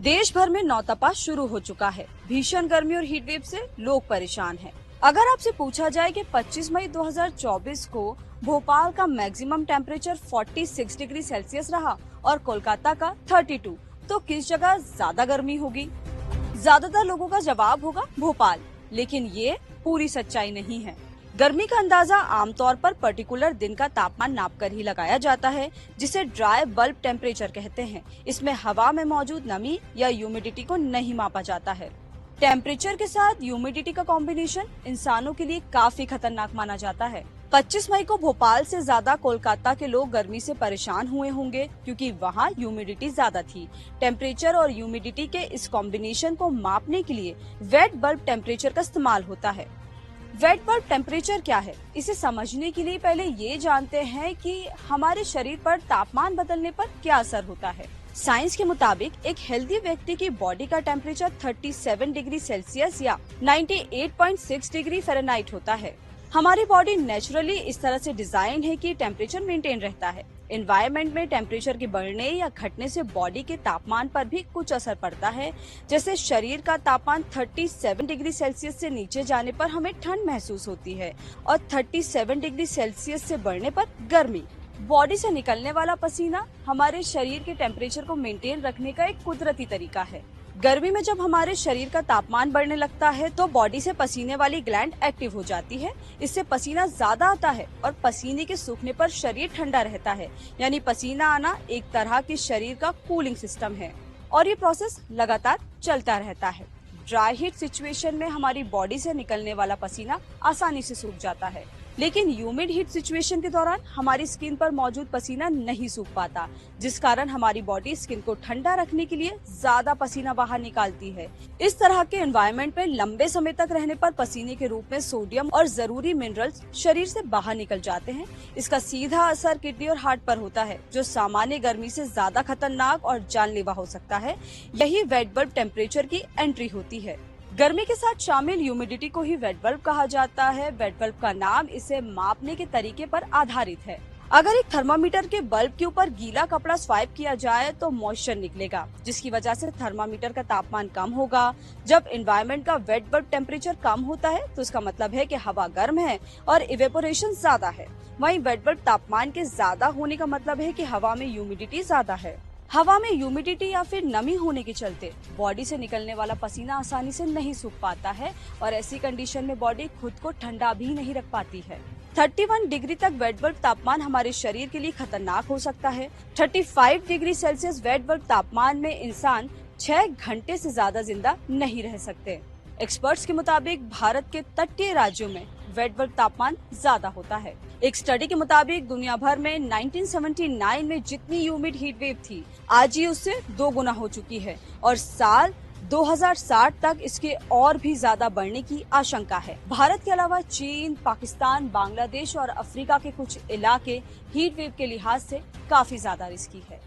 देश भर में नौतपा शुरू हो चुका है। भीषण गर्मी और हीट वेव से लोग परेशान हैं। अगर आपसे पूछा जाए कि 25 मई 2024 को भोपाल का मैक्सिमम टेम्परेचर 46 डिग्री सेल्सियस रहा और कोलकाता का 32, तो किस जगह ज्यादा गर्मी होगी? ज्यादातर लोगों का जवाब होगा भोपाल, लेकिन ये पूरी सच्चाई नहीं है। गर्मी का अंदाजा आमतौर पर पर्टिकुलर दिन का तापमान नापकर ही लगाया जाता है, जिसे ड्राई बल्ब टेम्परेचर कहते हैं। इसमें हवा में मौजूद नमी या ह्यूमिडिटी को नहीं मापा जाता है। टेम्परेचर के साथ ह्यूमिडिटी का कॉम्बिनेशन इंसानों के लिए काफी खतरनाक माना जाता है। 25 मई को भोपाल से ज्यादा कोलकाता के लोग गर्मी से परेशान हुए होंगे, क्योंकि वहाँ ह्यूमिडिटी ज्यादा थी। टेम्परेचर और ह्यूमिडिटी के इस कॉम्बिनेशन को मापने के लिए वेट बल्ब टेम्परेचर का इस्तेमाल होता है। वेट बल्ब टेम्परेचर क्या है, इसे समझने के लिए पहले ये जानते हैं कि हमारे शरीर पर तापमान बदलने पर क्या असर होता है। साइंस के मुताबिक एक हेल्दी व्यक्ति की बॉडी का टेम्परेचर 37 डिग्री सेल्सियस या 98.6 डिग्री फ़ारेनहाइट होता है। हमारी बॉडी नेचुरली इस तरह से डिजाइन है कि टेम्परेचर मेंटेन रहता है। एनवायरनमेंट में टेम्परेचर के बढ़ने या घटने से बॉडी के तापमान पर भी कुछ असर पड़ता है। जैसे शरीर का तापमान 37 डिग्री सेल्सियस से नीचे जाने पर हमें ठंड महसूस होती है और 37 डिग्री सेल्सियस से बढ़ने पर गर्मी। बॉडी से निकलने वाला पसीना हमारे शरीर के टेम्परेचर को मेंटेन रखने का एक कुदरती तरीका है। गर्मी में जब हमारे शरीर का तापमान बढ़ने लगता है तो बॉडी से पसीने वाली ग्लैंड एक्टिव हो जाती है। इससे पसीना ज्यादा आता है और पसीने के सूखने पर शरीर ठंडा रहता है। यानी पसीना आना एक तरह के शरीर का कूलिंग सिस्टम है और ये प्रोसेस लगातार चलता रहता है। ड्राई हीट सिचुएशन में हमारी बॉडी से निकलने वाला पसीना आसानी से सूख जाता है, लेकिन ह्यूमिड हीट सिचुएशन के दौरान हमारी स्किन पर मौजूद पसीना नहीं सूख पाता, जिस कारण हमारी बॉडी स्किन को ठंडा रखने के लिए ज्यादा पसीना बाहर निकालती है। इस तरह के एनवायरनमेंट में लंबे समय तक रहने पर पसीने के रूप में सोडियम और जरूरी मिनरल्स शरीर से बाहर निकल जाते हैं। इसका सीधा असर किडनी और हार्ट पर होता है, जो सामान्य गर्मी से ज्यादा खतरनाक और जानलेवा हो सकता है। यही वेट बल्ब टेम्परेचर की एंट्री होती है। गर्मी के साथ शामिल ह्यूमिडिटी को ही वेट बल्ब कहा जाता है। वेट बल्ब का नाम इसे मापने के तरीके पर आधारित है। अगर एक थर्मामीटर के बल्ब के ऊपर गीला कपड़ा स्वाइप किया जाए तो मॉइस्चर निकलेगा, जिसकी वजह से थर्मामीटर का तापमान कम होगा। जब एनवायरनमेंट का वेट बल्ब टेम्परेचर कम होता है तो इसका मतलब है कि हवा गर्म है और इवेपोरेशन ज्यादा है। वहीं वेट बल्ब तापमान के ज्यादा होने का मतलब है कि हवा में ह्यूमिडिटी ज्यादा है। हवा में ह्यूमिडिटी या फिर नमी होने के चलते बॉडी से निकलने वाला पसीना आसानी से नहीं सूख पाता है और ऐसी कंडीशन में बॉडी खुद को ठंडा भी नहीं रख पाती है। 31 डिग्री तक वेट बल्ब तापमान हमारे शरीर के लिए खतरनाक हो सकता है। 35 डिग्री सेल्सियस वेट बल्ब तापमान में इंसान 6 घंटे से ज्यादा जिंदा नहीं रह सकते। एक्सपर्ट्स के मुताबिक भारत के तटीय राज्यों में वेट बल्ब तापमान ज्यादा होता है। एक स्टडी के मुताबिक दुनिया भर में 1979 में जितनी ह्यूमिड हीट वेव थी, आज ये उससे 2 गुना हो चुकी है और साल 2060 तक इसके और भी ज्यादा बढ़ने की आशंका है। भारत के अलावा चीन, पाकिस्तान, बांग्लादेश और अफ्रीका के कुछ इलाके हीट वेव के लिहाज से काफी ज्यादा रिस्की है।